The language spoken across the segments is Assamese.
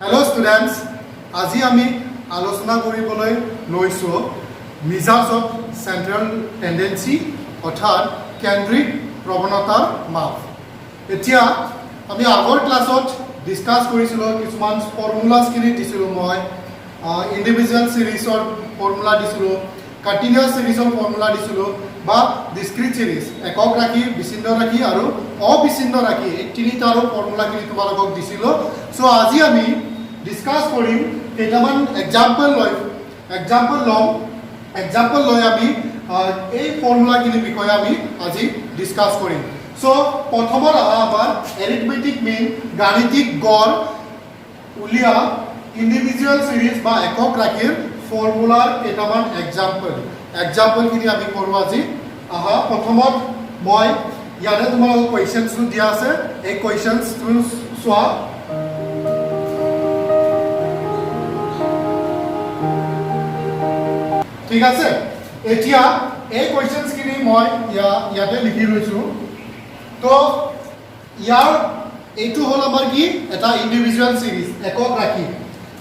Hello students, আজি আমি আলোচনা কৰিবলৈ লৈছো মিজাজ অফ সেন্ট্ৰাল টেন্ডেন্সি অৰ্থাৎ কেন্দ্ৰিক প্ৰৱণতাৰ মাপ। এতিয়া আমি আগৰ ক্লাছত ডিসকাস কৰিছিলো কিছুমান ফৰ্মুলাস কিনি দিছিলো মই ইন্ডিভিজুয়াল সিৰিজৰ ফৰ্মুলা দিছিলো কন্টিনিউয়াস সিৰিজৰ ফৰ্মুলা দিছিলো বা ডিসক্ৰিট সিৰিজ একক ৰাখি বিচ্ছিন্ন ৰাখি আৰু অবিচ্ছিন্ন ৰাখি এই তিনিটাৰো ফৰ্মুলা কিনি তোমালোকক দিছিলো। সো আজি আমি ডিসকাস কৰিম কেইটামান এক্সাম্পল লৈ আমি এই ফৰ্মুলা কিনি বিষয়ে আমি আজি ডিসকাস কৰিম। সো প্ৰথমত আমাৰ এৰিথমেটিক মিন গাণিতিক গড় উলিয়া ইন্ডিভিজুয়াল সিৰিজ বা একক ৰাখিৰ ফৰ্মুলাৰ কেইটামান এক্সাম্পল কিনি আমি কৰো আজি। প্ৰথমত মই ইয়াতে তোমালোকক কোৱেশ্চনছ দিয়া আছে, এই কোৱেশ্চনছ চোৱা। ঠিক আছে, এতিয়া এই কোৱেশ্চনছ কিনি মই ইয়াতে লিখি লৈছো। তো ইয়াৰ এইটো হল আমাৰ কি এটা ইন্ডিভিজুয়াল সিৰিজ একক ৰাখি।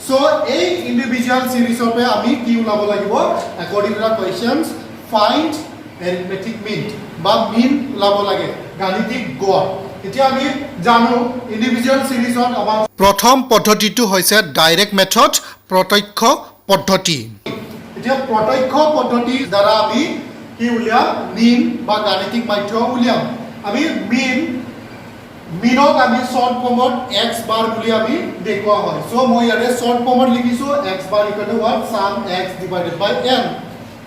সো এই ইন্ডিভিজুয়াল সিরিজতে আমি কি উলাব লাগিব according to the questions find arithmetic mean বা মিন উলাব লাগে গাণিতিক গড়। এতিয়া আমি জানো ইন্ডিভিজুয়াল সিরিজত আমাৰ প্ৰথম পদ্ধতিটো হৈছে ডাইৰেক্ট মেথড প্ৰত্যক্ষ পদ্ধতি। এতিয়া প্ৰত্যক্ষ পদ্ধতিৰ দ্বাৰা আমি কি উলিয়াম মিন বা গাণিতিক মাধ্য উলিয়াম। আমি মিনক আমি শর্ট ফর্মত x বার বুলি আমি দেখুৱা হয়। সো মই ইয়াৰে শর্ট ফর্মত লিখিছো x bar equal to what sum x divided by n।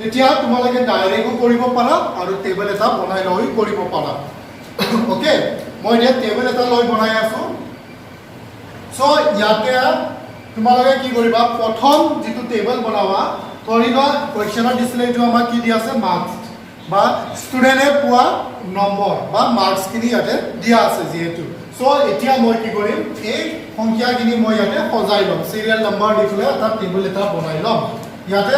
এতিয়া তোমালোকে ডাইৰেক্টও কৰিব পাৰা আৰু টেবল এটা বনাই লৈ কৰিব পাৰা। ওকে, মই এতিয়া টেবল এটা লৈ বনাই আছো। সো ইয়াতে তোমালোকে কি কৰিবা প্ৰথম যেটো টেবল বনাবা ধৰি লোৱা কোৱেশ্চনত দিছিলে এইটো আমাক কি দি আছে মাৰ্কস বা স্টুডেন্টে পোৱা নম্বৰ বা মাৰ্কস কিনি ইয়াতে দিয়া আছে যেহেতু। সো এতিয়া মই কি কৰিম এই সংখ্যাখিনি মই ইয়াতে সজাই লম, সিরিয়াল নাম্বার লিখলে এটা টেবল এটা বনাই লম। ইয়াতে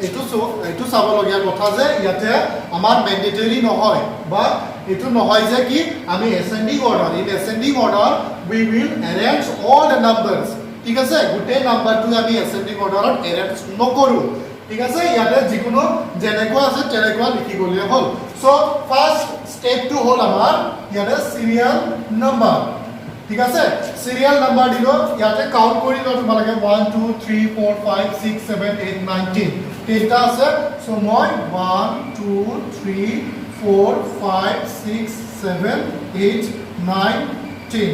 এইটো চাবলগীয়া কথা যে ইয়াতে আমাৰ ম্যান্ডেটৰি নহয় বা এইটো নহয় যে কি আমি ascending order in ascending order we will arrange all the numbers। ঠিক আছে, গোটেই নাম্বাৰটো আমি ascending orderত arrange নকৰো। ঠিক আছে, ইয়াতে যিকোনো যেনেকুৱা আছে তেনেকুৱা লিখি গলে হল। সো ফাৰ্স্ট স্টেপটো হল আমাৰ ইয়াতে সিৰিয়াল নাম্বাৰ। ঠিক আছে, সিৰিয়াল নাম্বাৰ দিলো ইয়াতে কাউন্ট কৰি লও তোমালোকে 1 2 3 4 5 6 7 8 9 10 তেটা আছে। সো মই 1 2 3 4 5 6 7 8 9 10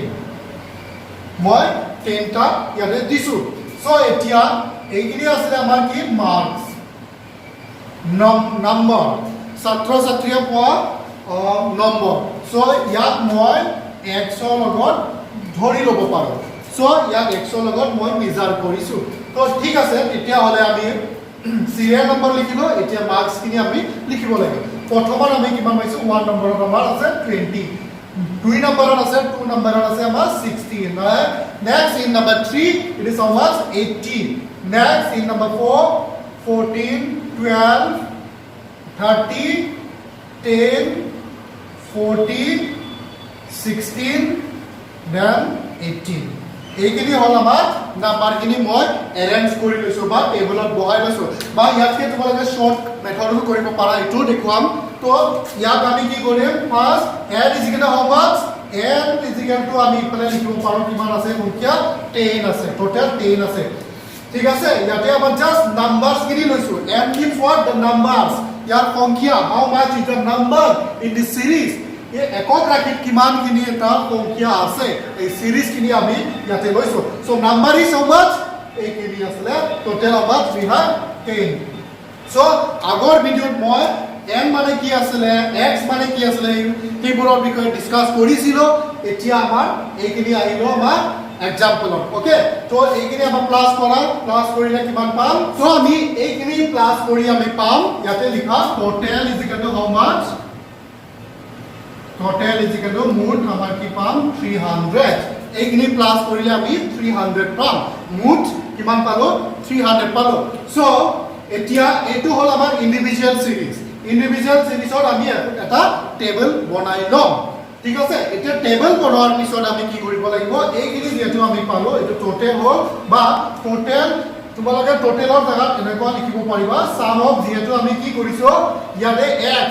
মই 10টা ইয়াতে দিছো। সো এতিয়া এইখিনি আছে আমাৰ কি মাৰ্কস নাম্বাৰ ছাত্ৰ ছাত্ৰীয়ে পোৱা নম্বৰ। সো ইয়াত মই x ৰ লগত ধৰি লব পাৰো। সো ইয়াত x ৰ লগত মই মেজাৰ কৰিছো। তো ঠিক আছে, এতিয়া হলে আমি সিৰিয়াল নাম্বাৰ লিখিলো। এতিয়া মাৰ্কস কিনি আমি লিখিব লাগে। প্ৰথমত আমি কিমান পাইছো 1 নম্বৰত আমাৰ আছে 20, 2 নম্বৰত আছে 2 নম্বৰত আছে আমাৰ 16। next in number 3 it is almost 18, next in number 4 14 12 13 10 14 16 then 18। এইখিনি হল আমাৰ নাম্বাৰখিনি মই এৰেঞ্জ কৰি লৈছো বা টেবলত বহাই লৈছো বা ইয়াতকে তোমালোকে শৰ্ট মেথডটো কৰিব পাৰা এইটো দেখুৱাম। তো ইয়াত আমি কি কৰিম first n is equal to how much n is equal to আমি ইফালে লিখিব পাৰো কিমান আছে সংখ্যা 10 আছে, টোটাল 10 আছে। ঠিক আছে, ইয়াতে আমাৰ জাস্ট নাম্বাৰস কিনি লৈছো। n means what the numbers, ইয়াৰ সংখ্যা how much is the number in the series। এই একক ৰাখিত কিমান কিনি এটা সংখ্যা আছে এই সিরিজ কিনি আমি ইয়াতে লৈছো। So number is how much এই কিনি আসলে total how much we have 10। So আগৰ ভিডিওত মই n মানে কি আছিল x মানে কি আছিল এইবোৰৰ বিষয়ে ডিসকাস কৰিছিলো। এতিয়া আমাৰ এইখিনি আহিলো আমাৰ এক্সাম্পল। ওকে, তো এইখিনি আমাৰ প্লাস কৰিলে কিমান পাম। সো আমি এইখিনি প্লাস কৰি আমি পাম ইয়াতে লিখা total is equal to how mass, total is equal to মুঠ আমাৰ কি পাম 300। এইখিনি প্লাস কৰিলে আমি 300 পাম, মুঠ কিমান পালো 300 পালো। সো এতিয়া এইটো হল আমাৰ ইন্ডিভিজুয়াল সিৰিজ। ইন্ডিভিজুয়াল সিৰিজত আমি এটা টেবল বনাই লম। ঠিক আছে এতিয়া টেবল বনোৱাৰ পিছত আমি কি কৰিব লাগিব এইখিনি যেটো আমি পালো এটো টোটেল হল বা টোটেল তোমালোকে টোটেলৰ জায়গাত এনেকুৱা লিখিব পাৰিবা সাম অফ যেটো আমি কি কৰিছো ইয়াতে x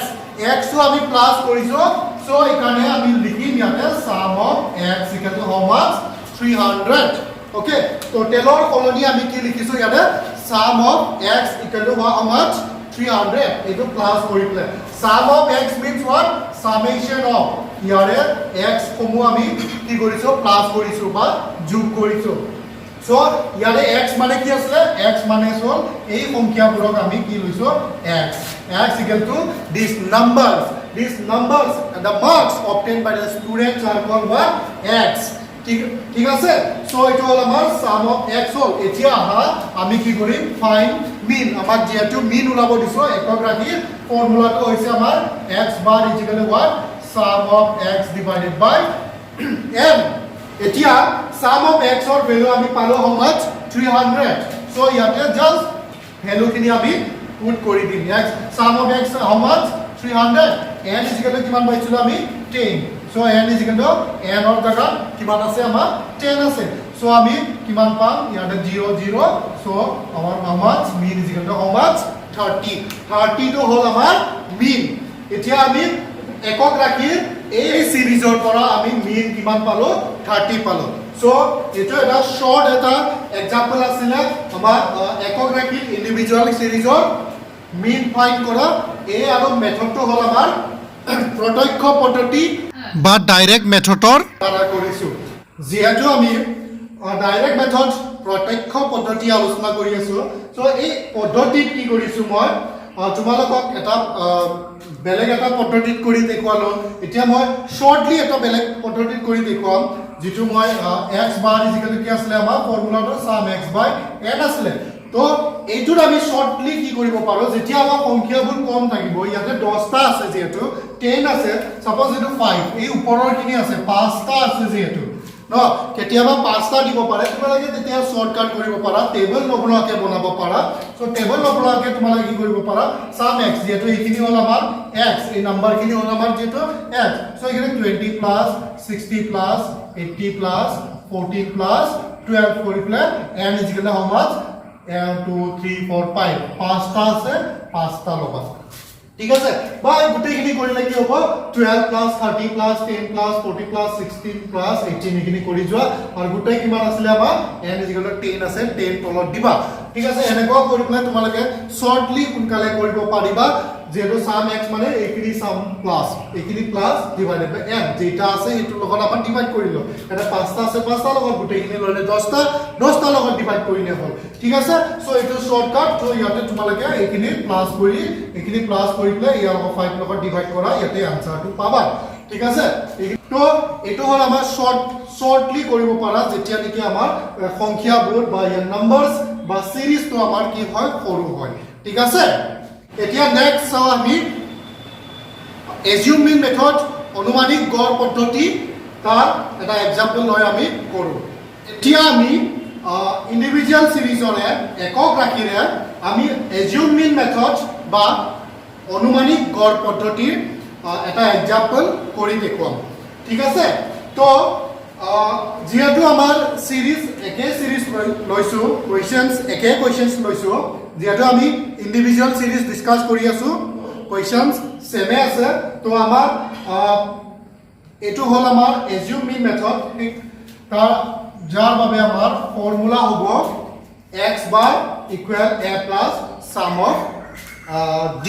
x ও আমি প্লাস কৰিছো সো এখানে আমি লিখিম ইয়াতে sum of x equal to how much 300 okay টোটেলৰ কলনি আমি কি লিখিছো ইয়াতে sum of x equal to how much 300 এটো প্লাস কৰি প্লে sum of x means what summation of ইয়াৰে x কমু আমি কি কৰিছো প্লাস কৰিছো বা যোগ কৰিছো সো ইয়াৰে x মানে কি আছে x মানে হল এই সংখ্যাবোৰক আমি কি লৈছো x x equal to these numbers and the marks obtained by the students are called what x ঠিক আছে সো এটা হল আমাৰ sum of x হল এতিয়া আহা আমি কি কৰিম ফাইন্ড মিন আমাক যেটো মিন উলাব দিছো একক ৰাখি ফৰ্মুলাটো হৈছে আমাৰ x bar equal to what sum of x divided by m এতিয়া sum of x or value আমি পালো how much 300 so ইয়াতে just value খিনি আমি পুট কৰি দিম x sum of x how much 300 n is equal to কিমান পাইছিলো আমি 10 so n is equal to n or জায়গা কিমান আছে আমাৰ 10 আছে so আমি কিমান পাম ইয়াতে 0 0 so our how much mean is equal to how much 30 to হল আমাৰ mean এতিয়া আমি একক ৰাখি এই সিৰিজৰ পৰা আমি মিন কিমান পালো 30 পালো সো এটা এটা শৰ্ট এটা এক্সাম্পল আছিল আমাৰ একক ৰাখি ইন্ডিভিজুয়াল সিৰিজৰ মিন ফাইন্ড কৰা এই আৰু মেথডটো হল আমাৰ প্ৰত্যক্ষ পদ্ধতি বা ডাইৰেক্ট মেথডৰ দ্বাৰা কৰিছো যেহেতু আমি ডাইৰেক্ট মেথড প্ৰত্যক্ষ পদ্ধতি আলোচনা কৰি আছো সো এই পদ্ধতিত কি কৰিছো মই তোমালোকক এটা বেলেগ এটা পদ্ধতিত কৰি দেখুৱালো এতিয়া মই শৰ্টলি এটা বেলেগ পদ্ধতিত কৰি দেখুৱাম যেটো মই x bar কি আছিল আমাৰ ফৰ্মুলাটো sum x by n আছিল তো এইটোৰ আমি শৰ্টলি কি কৰিব পাৰো যেতিয়া আমাৰ সংখ্যাবোৰ কম থাকিব ইয়াতে 10টা আছে যেটো 10 আছে সাপোজ এটো 5 এই ওপৰৰ কিনি আছে 5টা আছে যেটো ন কেতিয়াবা 5টা দিব পাৰে তোমালোকে তেতিয়া শৰ্টকাট কৰিব পাৰা টেবল নবনাকে বনাব পাৰা সো টেবল নবনাকে তোমালোকে কি কৰিব পাৰা sum x যেটো এইখিনি হল আমাৰ x এই নাম্বাৰ খিনি হল আমাৰ যেটো x সো এখানে 20 প্লাস 60 প্লাস 80 প্লাস 14 প্লাস 12 কৰি play n is equal to how much 2 3 4 5 পাঁচটা আছে পাঁচটা লবা ঠিক আছে বাই গুটেখিনি কৰিলে কি হ'ব 12 plus 30 plus 10 plus 40 plus 16 plus 18 এখিনি কৰি যোৱা আৰু গুটে কিমান আছিল আমাৰ n is equal to 10 আছে 10 তলত দিবা ঠিক আছে এনেকুৱা কৰি পেলাই তোমালোকে শৰ্টলি কোনকালে কৰিব পাৰিবা যেটো sum x মানে এইখিনি sum প্লাস এইখিনি প্লাস ডিভাইডেড বাই n যেটা আছে এটো লগত आपण ডিভাইড কৰিলো এটা পাঁচটা আছে পাঁচটা লগত গুটেখিনি ললে 10টা লগত ডিভাইড কৰিলে হ'ল ঠিক আছে সো এটো শৰ্টকাট তো ইয়াতে তোমালোকে এইখিনি প্লাস কৰি এইখিনি প্লাস কৰি পেলাই ইয়াৰ 5 লগত ডিভাইড কৰা ইয়াতে আনসাৰটো পাবা ঠিক আছে তো এটো হল আমাৰ শৰ্টলি কৰিব পাৰা যেতিয়া নেকি আমাৰ সংখ্যাবোৰ বা ইয়াৰ নাম্বাৰস বা সিৰিজ তো আমাৰ কি হয় সৰু হয় ঠিক আছে এতিয়া নেক্সট চাও আমি assume mean মেথড অনুমানিক গড় পদ্ধতি তাৰ এটা এক্সাম্পল লৈ আমি কৰো এতিয়া আমি ইন্ডিভিজুয়াল সিৰিজৰে একক ৰাখিৰে আমি assume mean মেথড বা অনুমানিক গড় পদ্ধতিৰ এটা এক্সাম্পল কৰি দেখুৱাম ঠিক আছে তো যেহেতু আমাৰ সিরিজ একে সিরিজ লৈছো কোয়েশ্চনস একে কোয়েশ্চনস লৈছো যেহেতু আমি ইন্ডিভিজুয়াল সিরিজ ডিসকাস কৰি আছো কোয়েশ্চনস সেমে আছে তো আমাৰ এটো হল আমাৰ assume mean মেথড তাৰ যাৰ বাবে আমাৰ ফৰ্মুলা হ'ব x bar equal a plus sum of d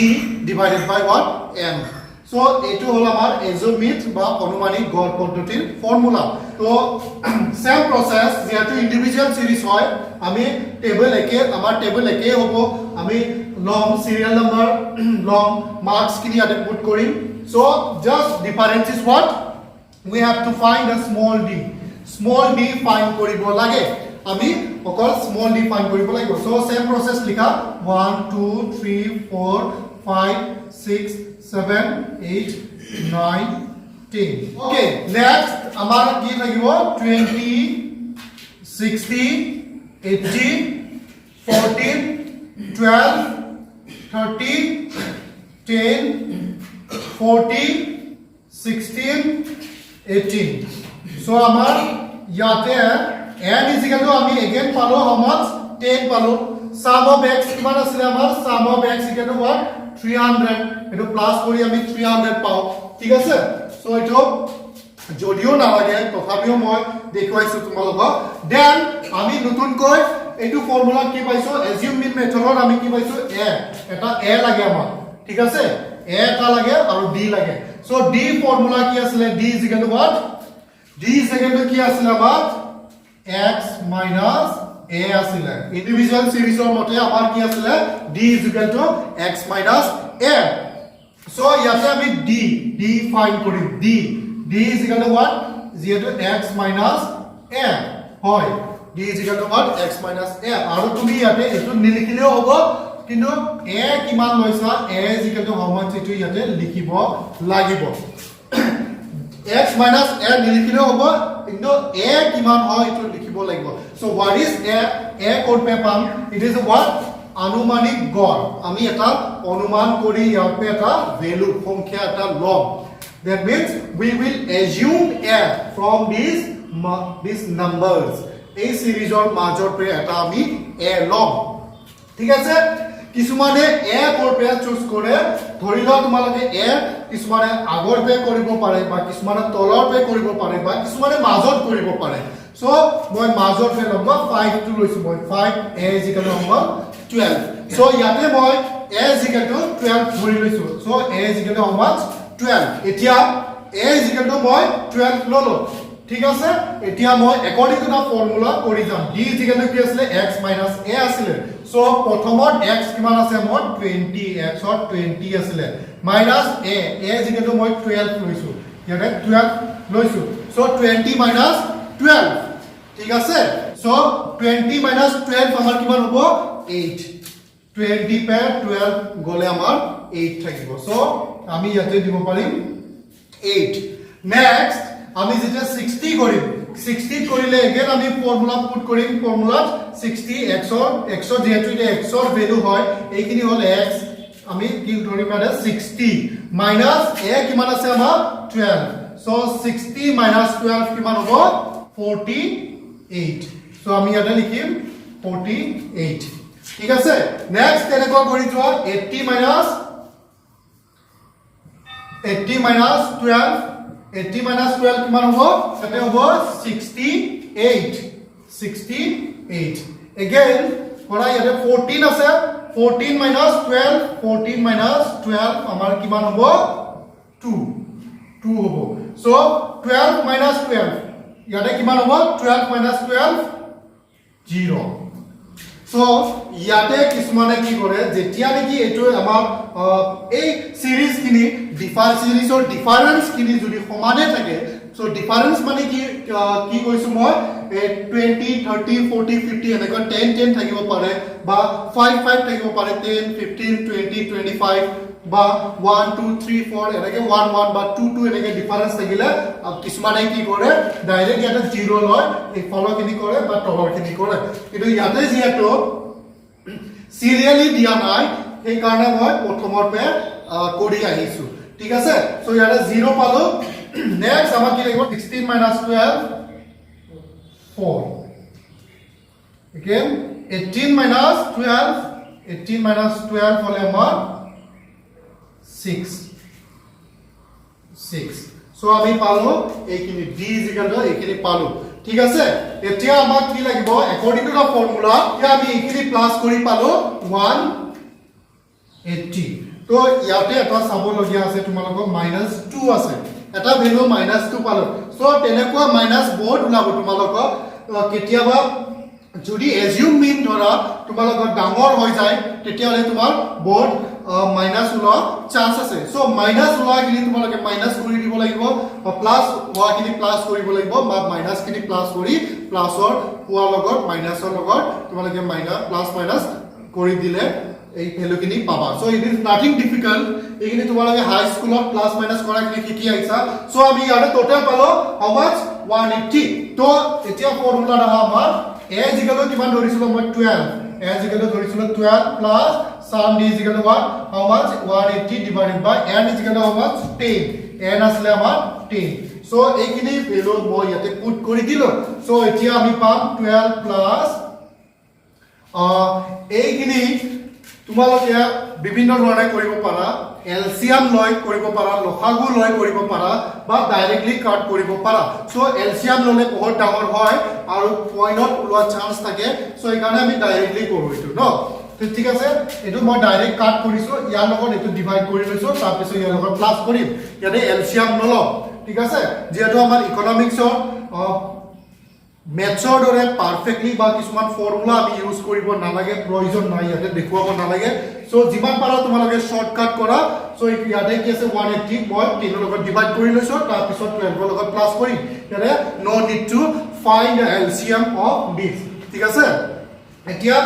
divided by what m so এটো হল আমাৰ assume mean বা অনুমানিক গড় পদ্ধতিৰ ফৰ্মুলা তো সেম প্রসেস যেহেতু ইন্ডিভিজুয়াল সিরিজ হয় আমি টেবল একে আমার টেবল একে হ'ব আমি লং সিরিয়াল নাম্বার লং মার্কস কিনি আদি পুট কৰিম so just difference is what we have to find a small d find কৰিব লাগে আমি অকল স্মল d ফাইন্ড কৰিব লাগিব সো সেম প্রসেস লিখা 1 2 3 4 5 6 7 8 9 10 okay next আমার কি থাকিব 20 60 80 14 12 30 10 40 16 18 so আমাৰ ইয়াতে n is equal to আমি again পালো how much 10 পালো sum of x কিমান আছিল আমাৰ sum of x equal to what 300 এটো প্লাস কৰি আমি 300 পাও ঠিক আছে সো এটো যদিও নালাগে তথাপিও মই দেখুৱাইছো তোমালোকক দেন আমি নতুনকৈ এইটো ফৰ্মুলা কি পাইছো assume mean মেথডত আমি কি পাইছো a এটা a লাগে আমাক ঠিক আছে a এটা লাগে আৰু d লাগে সো d ফৰ্মুলা কি আছিল d is equal to what d is equal to কি আছিল আমাৰ x minus a আছিল ইন্ডিভিজুয়াল সিৰিজৰ মতে আমাৰ কি আছিল d is equal to x minus a so ইয়াতে আমি d ফাইন্ড কৰিম d is equal to what যেটো x minus a হয় d is equal to what x minus a আৰু তুমি ইয়াতে এটো নিলিখিলেও হ'ব কিন্তু a কিমান লৈছা a is equal to how much এটো ইয়াতে লিখিব লাগিব x minus a নিলিখিলেও হ'ব কিন্তু a কিমান হয় এটো লিখিব লাগিব so what is a code pay পাম it is what আনুমানিক গড় আমি এটা অনুমান কৰি ইয়াতে এটা ভ্যালু সংখ্যা এটা লম that means we will assume a from these numbers এই সিৰিজৰ মাজৰ পে এটা আমি a লম ঠিক আছে কিছুমানে a কোড পে চুজ কৰে ধৰি লও তোমালোকে a কিছুমানে আগৰ পে কৰিব পাৰে বা কিছুমানে তলৰ পে কৰিব পাৰে বা কিছুমানে মাজত কৰিব পাৰে সো মই মাজৰ পে লম 5 টো লৈছো মই 5 a is equal to 12 so ইয়াতে মই a is equal to 12 ধৰি লৈছো so a is equal to how much 12 এতিয়া a is equal to মই 12 ললো ঠিক আছে এতিয়া মই according to the formula কৰি যাম d is equal to কি আছিল x minus a আছিল সো প্ৰথমত x কিমান আছে মোৰ 20 x or 20 আছিল minus a is equal to মই 12 লৈছো ইয়াতে 12 লৈছো সো 20 minus 12 ঠিক আছে সো 20 minus 12 আমাৰ কিমান হ'ব 8 20 পে 12 গলে আমাৰ 8 থাকিব সো আমি ইয়াতে দিব পাৰিম 8 নেক্সট আমি যেটা 60 কৰিম 60 কৰিলে again আমি ফৰ্মুলা পুট কৰিম ফৰ্মুলাত 60 x যেহেতু এটা x ৰ ভ্যালু হয় এইখিনি হল x আমি কি ধৰিম মানে 60 মাইনাস a কিমান আছে আমাৰ 12 সো 60 minus 12 কিমান হ'ব 48 সো আমি ইয়াতে লিখিম 48 ঠিক আছে নেক্সট কেনেকৈ কৰি যোৱা 80 minus 12 80 minus 12 কিমান হ'ব সেটা হ'ব 68 again কৰা ইয়াতে 14 আছে 14 minus 12 আমাৰ কিমান হ'ব 2 হ'ব so 12 minus 12 ইয়াতে কিমান হ'ব 12 minus 12 0 so ইয়াতে কিছুমানে কি কৰে যেতিয়া নেকি এটো আমাৰ এই সিৰিজ কিনি সিৰিজৰ ডিফারেন্স কিনি যদি সমানে থাকে so ডিফারেন্স মানে কি কৈছো মই 20 30 40 50 এনেকৈ 10 10 থাকিব পাৰে বা 5 5 থাকিব পাৰে 10 15 20 25 বা 1 2 3 4 এনেকৈ 1 1 বা 2 2 এনেকৈ ডিফারেন্স থাকিলে কিছুমানে কি কৰে ডাইৰেক্ট ইয়াতে 0 লয় এই ফলখিনি কৰে বা তলৰখিনি কৰে কিন্তু ইয়াতে যেহেতু সিৰিয়ালি দিয়া নাই এই কাৰণে মই প্ৰথমৰ পে কৰি আহিছো ঠিক আছে সো ইয়াতে 0 পালো নেক্সট আমাৰ কি লাগিব 16 minus 12 4 again 18 minus 12 হলে আমাৰ 6 সো আমি পালো এইখিনি d is equal to এইখিনি পালো ঠিক আছে এতিয়া আমাক কি লাগিব according to the formula কি আমি এইখিনি প্লাস কৰি পালো 180 তো ইয়াতে এটা চাব লগিয়া আছে তোমালোকৰ -2 আছে এটা ভ্যালু -2 পালো সো তেনেকুৱা মাইনাস বহুত ওলাব তোমালোকৰ কেতিয়াবা যদি assume mean ধৰা তোমালোকৰ ডাঙৰ হৈ যায় তেতিয়ালে তোমাৰ বহুত মাইনাস ওলোৱা চান্স আছে সো মাইনাস ওলোৱা কিনি তোমালোকে মাইনাস কৰি দিব লাগিব প্লাস হোৱা কিনি প্লাস কৰিব লাগিব বা মাইনাস কিনি প্লাস কৰি প্লাসৰ হোৱা লগত মাইনাসৰ লগত তোমালোকে মাইনাস প্লাস মাইনাস কৰি দিলে এই ভ্যালু কিনি পাবা so it is nothing difficult এইখিনি তোমালোকে হাই স্কুলত প্লাস মাইনাস কৰা কিনি কি আইছা সো আমি ইয়াতে টোটাল পালো হাউ মাচ 180 তো এতিয়া ফৰ্মুলা ৰাহা আমাৰ a is equal to কিমান ধৰিছিলো মই 12 a is equal to ধৰিছিলো 12 plus sum d is equal to what how much 180 divided by n is equal to how much 10 n আসলে আমার 10 সো এইখিনি ভ্যালু মই ইয়াতে পুট কৰি দিলো সো এতিয়া আমি পাম 12 প্লাস এইখিনি তোমালোকে বিভিন্ন ধৰণে কৰিব পাৰা এলসিয়াম লৈ কৰিব পাৰা লসাগু লৈ কৰিব পাৰা বা ডাইৰেক্টলি কাট কৰিব পাৰা সো এলসিয়াম ললে বহুত ডাঙৰ হয় আৰু পইণ্টত ওলোৱা চান্স থাকে সো এইকাৰণে আমি ডাইৰেক্টলি কৰো এটো ন ঠিক আছে এটো মই ডাইৰেক্ট কাট কৰিছো ইয়াৰ লগত এটো ডিভাইড কৰি লৈছো তাৰ পিছত ইয়াৰ লগত প্লাস কৰিম ইয়াতে এলসিয়াম নল ঠিক আছে যেটো আমাৰ ইকোনমিক্সৰ মেথডৰ দৰে পাৰফেক্টলি বা কিছুমান ফৰ্মুলা আমি ইউজ কৰিব নালাগে প্ৰয়োজন নাই ইয়াতে দেখুৱাব নালাগে সো যিমান পাৰা তোমালোকে শৰ্টকাট কৰা সো ইয়াতে কি আছে 180 মই 3 লগত ডিভাইড কৰি লৈছো তাৰ পিছত 12 লগত প্লাস কৰিম ইয়াতে no need to find the LCM of this ঠিক আছে এতিয়া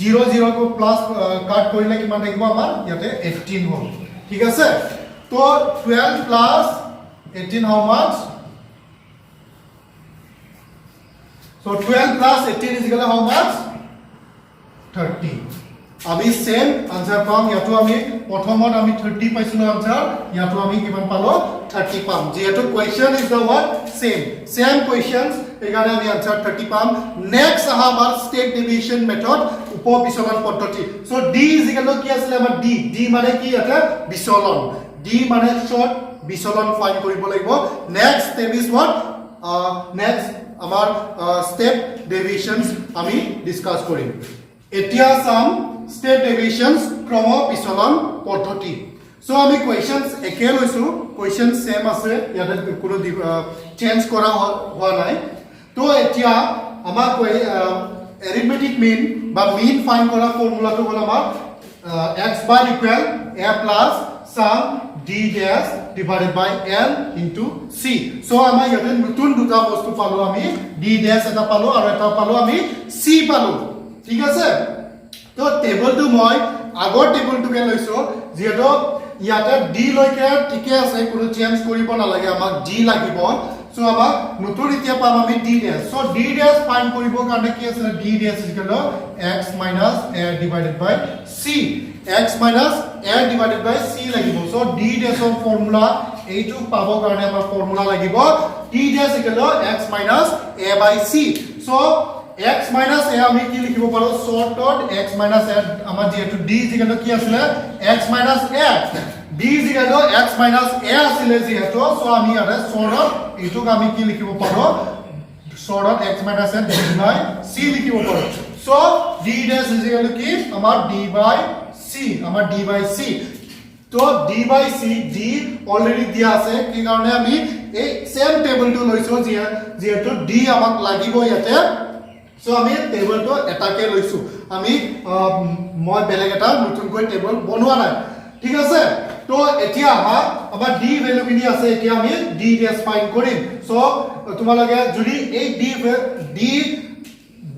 0 0 को প্লাস কাট কৰিলে কিমান থাকিব আমাৰ ইয়াতে 18 হ'ল ঠিক আছে তো 12 plus 18 how much so 12 plus 18 is equal to how much 30 আমি সেম आंसर পাম ইয়াতো আমি প্ৰথমত আমি 30 পাইছিলো आंसर ইয়াতো আমি কিমান পালো 30 পাম যেহেতু question is the what same questions এখানে আমি आंसर 30 পাম নেক্সট আহা আমাৰ স্টেপ ডেভিয়েশন মেথড উপ বিচলন পদ্ধতি so D is equal to কি আছিল আমাৰ ডি মানে কি এটা বিচলন ডি মানে শৰ্ট বিচলন ফাইন্ড কৰিব লাগিব next step is what next আমাৰ স্টেপ ডেভিয়েশনস আমি ডিসকাস কৰিম এতিয়া সাম স্টেপ ডেভিয়েশনস ক্ৰম বিচলন পদ্ধতি সো আমি কোয়েশ্চনস একে লৈছো কোয়েশ্চন সেম আছে ইয়াতে কোনো চেঞ্জ কৰা হোৱা নাই তো এতিয়া আমাৰ এৰিথমেটিক মিন বা মিন ফাইন্ড কৰা ফৰ্মুলাটো হ'ল আমাৰ x bar equal a plus sum d dash divided by l into c so আমাৰ ইয়াতে নতুন দুটা বস্তু পালো আমি d dash এটা পালো আৰু এটা পালো আমি c পালো ঠিক আছে তো টেবলটো মই আগৰ টেবলটোকে লৈছো যেটো ইয়াতে d লৈকে ঠিকে আছে কোনো চেঞ্জ কৰিব নালাগে আমাক d লাগিব সো আমাক নতুন এতিয়া পাম আমি d dash so d dash find কৰিব কাৰণে কি আছে d dash equal x minus a divided by c x minus a divided by c লাগিব সো d dash ৰ ফৰ্মুলা এইটো পাব কাৰণে আমাৰ ফৰ্মুলা লাগিব d dash equal x minus a by c so x minus a আমি কি লিখিব পাৰো শৰ্টত x minus a আমাৰ যেটো d ইকুৱেল কি আছিল x minus a d equal x minus a আছিল যেটো সো আমি ইয়াতে শৰ্টত এইটোক আমি কি লিখিব পাৰো শৰ্টত x minus a divided by c লিখিব পাৰো সো d dash ইকুৱেল কি আমাৰ d by c আমাৰ d by c তো d by c d already দিয়া আছে কি কাৰণে আমি এই সেম টেবলটো লৈছো যেটো d আমাক লাগিব ইয়াতে সো আমি টেবলটো এটাকে লৈছো আমি মই বেলেগ এটা নতুনকৈ টেবল বনোৱা নাই ঠিক আছে তো এতিয়া আমাৰ d ভ্যালু কিনি আছে এতিয়া আমি d dash ফাইন্ড কৰিম সো তোমালোকে যদি এই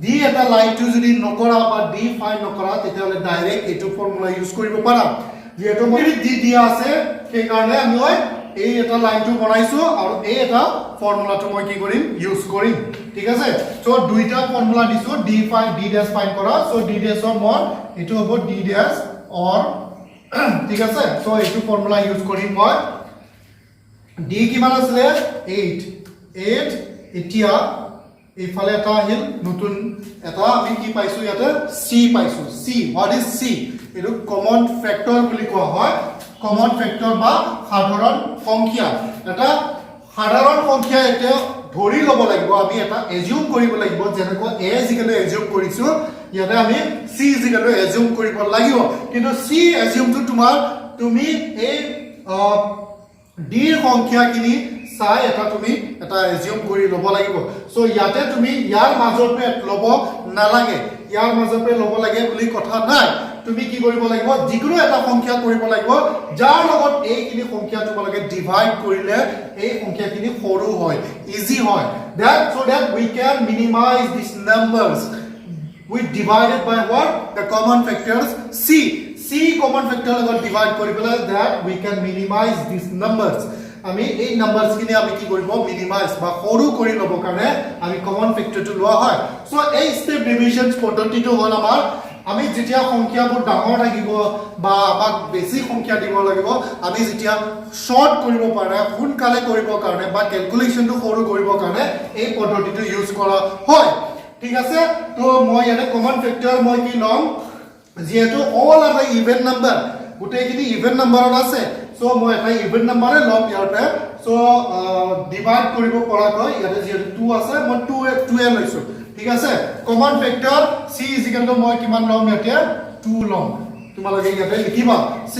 d এটা লাইনটো যদি নকৰা বা d ফাইন্ড নকৰা তেতিয়াহলে ডাইৰেক্ট এটো ফৰ্মুলা ইউজ কৰিব পাৰা যেটো মই d দিয়া আছে সেই কাৰণে আমি এই এটা লাইনটো বনাইছো আৰু এই এটা ফৰ্মুলাটো মই কি কৰিম ইউজ কৰিম ঠিক আছে সো দুইটা ফৰ্মুলা দিছো d dash ফাইন্ড কৰা সো d dash ৰ মই এটো হ'ব d dash অৰ ঠিক আছে সো এটো ফৰ্মুলা ইউজ কৰিম মই d কিমান আছিল 8 এতিয়া এইফালে এটা আহিল নতুন এটা আমি কি পাইছো ইয়াতে c পাইছো c হোৱাট ইজ c এটো কমন ফ্যাক্টৰ বুলি কোৱা হয় কমন ফ্যাক্টৰ বা সাধাৰণ সংখ্যা এটা সাধাৰণ সংখ্যা এটা ধৰি লব লাগিব আমি এটা এজিউম কৰিব লাগিব যেনেকৈ a ইকুৱেল এজিউম কৰিছো ইয়াতে আমি c ইকুৱেল এজিউম কৰিব লাগিব কিন্তু c এজিউমটো তুমি এই d সংখ্যাখিনি চাই এটা তুমি এটা এজিউম কৰি লব লাগিব সো ইয়াতে তুমি ইয়াৰ মাজৰপে লব নালাগে ইয়াৰ মাজৰপে লব লাগে বুলি কথা নাই তুমি কি কৰিব লাগিব যিকোনো এটা সংখ্যা কৰিব লাগিব যাৰ লগত এইখিনি সংখ্যা তোমালোকে ডিভাইড কৰিলে এই সংখ্যাখিনি সৰু হয় ইজি হয় so that we can minimize these numbers we divided by what the common factors c common factor লগত divide কৰিবলে that we can minimize these numbers আমি এই নাম্বাৰস কিনে আমি কি কৰিব মিনিমাইজ বা সৰু কৰি লব কাৰণে আমি কমন ফ্যাক্টৰটো লোৱা হয় সো এই স্টেপ ডিভিশনস পদ্ধতিটো হল আমাৰ আমি যেতিয়া সংখ্যাবোৰ ডাঙৰ থাকিব বা আমাক বেছি সংখ্যা দিব লাগিব আমি যেতিয়া শৰ্ট কৰিব পাৰে সোনকালে কৰিব কাৰণে বা ক্যালকুলেশনটো সৰু কৰিব কাৰণে এই পদ্ধতিটো ইউজ কৰা হয় ঠিক আছে তো মই ইয়াতে কমন ফেক্টৰ মই কি লম যেহেতু all are the even number গোটেইখিনি ইভেন নাম্বাৰত আছে সো মই এটা ইভেন নাম্বাৰে লম ইয়াতে সো ডিভাইড কৰিব পৰাকৈ ইয়াতে যেহেতু 2 আছে মই 2 এ লৈছো ঠিক আছে কমন ফেক্টৰ c মই কিমান লম ইয়াতে 2 লম তোমালোকে ইয়াতে লিখিবা c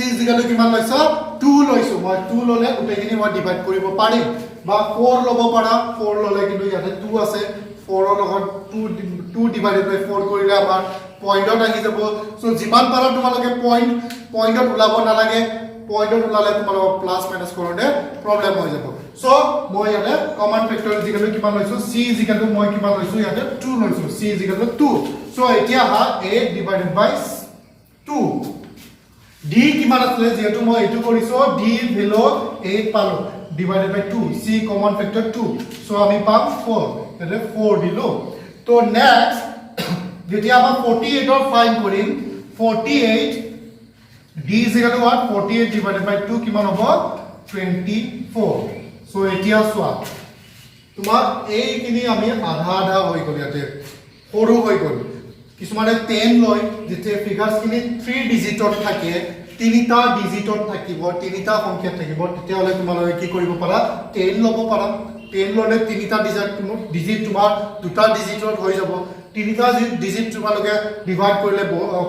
কিমান লৈছা 2 লৈছো মই 2 ললে গোটেইখিনি মই ডিভাইড কৰিব পাৰিম বা 4 লব পাৰা 4 ললে কিন্তু ইয়াতে 2 আছে 4 ৰ লগত 2 ডিভাইডেড বাই 4 কৰিলে আমাৰ পইণ্টত আহি যাব সো যিমান পাৰা তোমালোকে পইণ্টত উলাব নালাগে পইণ্টত উলালে তোমালোক প্লাস মাইনাস কৰোতে প্ৰবলেম হৈ যাব সো মই ইয়াতে কমন ফেক্টৰ কিমান লৈছো c মই কিমান লৈছো ইয়াতে 2 লৈছো c 2 সো এতিয়া হা 8 ডিভাইডেড বাই 2 d কিমান আছে যেহেতু মই এটো কৰিছো d ভ্যালু 8 পালো ডিভাইডেড বাই 2 c কমন ফেক্টৰ 2 সো আমি পাম 4 এতে 4 দিলো তো নেক্সট যেতিয়া আমরা 48 ৰ ফাইন কৰিম 48 d what 48 divided by 2 কিমান হ'ব 24 সো এতিয়া সোয়া তোমার এইখিনি আমি আধা হৈ গল ইয়াতে সৰু হৈ গল কিছুমানে 10 লয় যেতে ফিগাৰস খিনি 3 ডিজিটত থাকে তিনিটা ডিজিটত থাকিব তিনিটা সংখ্যা থাকিব তেতিয়া হলে তোমালোকে কি কৰিব পাৰা 10 লব পাৰা 10 ললে তিনিটা ডিজিট তোমাৰ দুটা ডিজিটত হৈ যাব তিনিটা ডিজিট তোমালোকে ডিভাইড কৰিলে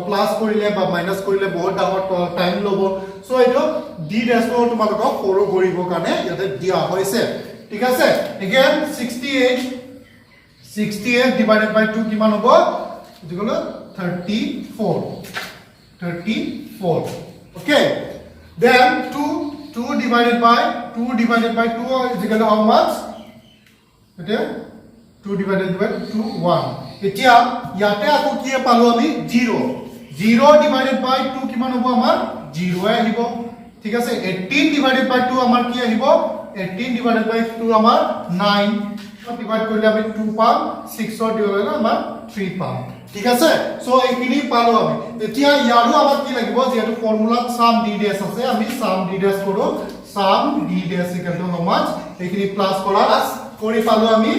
প্লাস কৰিলে বা মাইনাস কৰিলে বহুত ডাঙৰ টাইম লব সো এটো ডি ডেসটো তোমালোকক সৰু কৰিব কাৰণে ইয়াতে দিয়া হৈছে ঠিক আছে again 68 divided by 2 কিমান হ'ব এটো 34 okay then 2 divided by 2 is equal to how much এটা 2 divided by 2 1 এতিয়া ইয়াতে আকো কি পালো আমি 0 divided by 2 কিমান হ'ব আমাৰ 0 আহিব ঠিক আছে 18 divided by 2 আমাৰ কি আহিব 18 divided by 2 আমাৰ 9 ডিভাইড কৰিলে আমি 2 পাম 6 দিলে আমাৰ 3 পাম ঠিক আছে সো এইখিনি পালো আমি এতিয়া ইয়াৰো আমাক কি লাগিব যেহেতু ফৰ্মুলাত সাম d ড্যাশ আছে আমি সাম d ড্যাশ কৰো সাম d dash equal to how মাচ এইখিনি প্লাস কৰি পালো আমি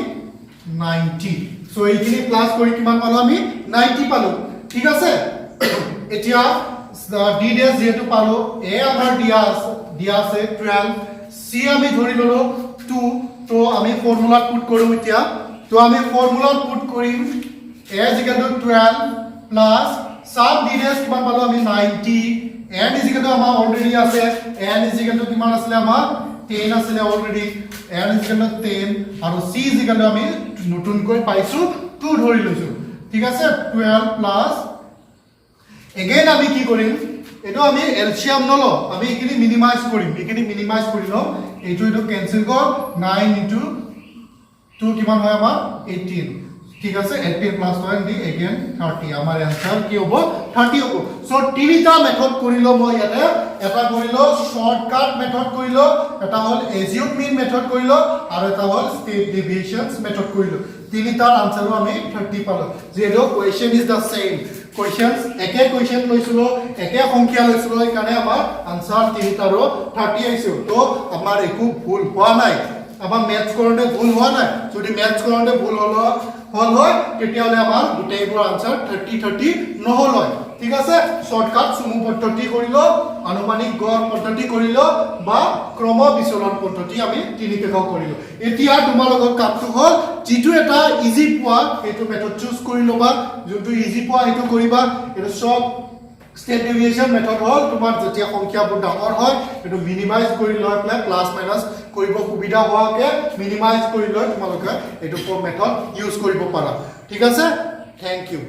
90 সো এইখিনি প্লাস কৰি কিমান পালো আমি 90 পালো ঠিক আছে এতিয়া d ড্যাশ যেহেতু পালো a আমাৰ দিয়া আছে 12 c আমি ধৰি ললো 2 তো আমি ফৰ্মুলাত পুট কৰো এতিয়া তো আমি ফৰ্মুলাত পুট কৰিম a is equal to 12 plus sum d dash কিমান পালো আমি 90 n is equal to আমাৰ অলৰেডি আছে n is equal to কিমান আছিল আমাৰ 10 আছিল already n is equal to 10 আৰু c is equal to আমি নতুনকৈ পাইছো 2 ধৰি লৈছো ঠিক আছে 12 plus again আমি কি কৰিম এটো আমি এলসিয়াম নলো আমি এখিনি মিনিমাইজ কৰি লম এইটো ক্যান্সেল কৰ 9 into 2 কিমান হয় আমাৰ 18 ঠিক আছে 18 plus 1 দি again 30 আমাৰ आंसर কি হ'ব 30 হ'ব সো তিনিটা মেথড কৰিলো মই ইয়াতে এটা কৰিলো শৰ্টকাট মেথড কৰিলো এটা হল এজিউম মিন মেথড কৰিলো আৰু এটা হল স্টেট ডেভিয়েশনস মেথড কৰিলো তিনিটাৰ आंसर আমি 30 পালো যেটো question is the same questions একে কোয়েশ্চন লৈছিলো একে সংখ্যা লৈছিলো কাৰণে আমাৰ आंसर তিনিটাৰো 30 আইছে তো আমাৰ একো ভুল হোৱা নাই আমাৰ ম্যাথ কৰোতে ভুল হোৱা নাই যদি ম্যাথ কৰোতে ভুল হল হয় তেতিয়ালে আমাৰ গোটেইবোৰ आंसर 30 নহল হয় ঠিক আছে শৰ্টকাট সুমু পদ্ধতি কৰিলো আনুমানিক গড় পদ্ধতি কৰিলো বা ক্ৰম বিচলন পদ্ধতি আমি তিনিটাও কৰিলো এতিয়া তোমালোকৰ কামটো হল যেটো এটা ইজি পোৱা এটো মেথড চুজ কৰি লবা যোনটো ইজি পোৱা এটো কৰিবা এটো সব স্টেট ডেভিয়েশন মেথড হল তোমাৰ যেতিয়া সংখ্যাবোৰ ডাঙৰ হয় এটো মিনিমাইজ কৰি লয় প্লাস মাইনাস কৰিব সুবিধা হোৱাকে মিনিমাইজ কৰি লয় তোমালোকে এটো মেথড ইউজ কৰিব পাৰা ঠিক আছে থ্যাংক ইউ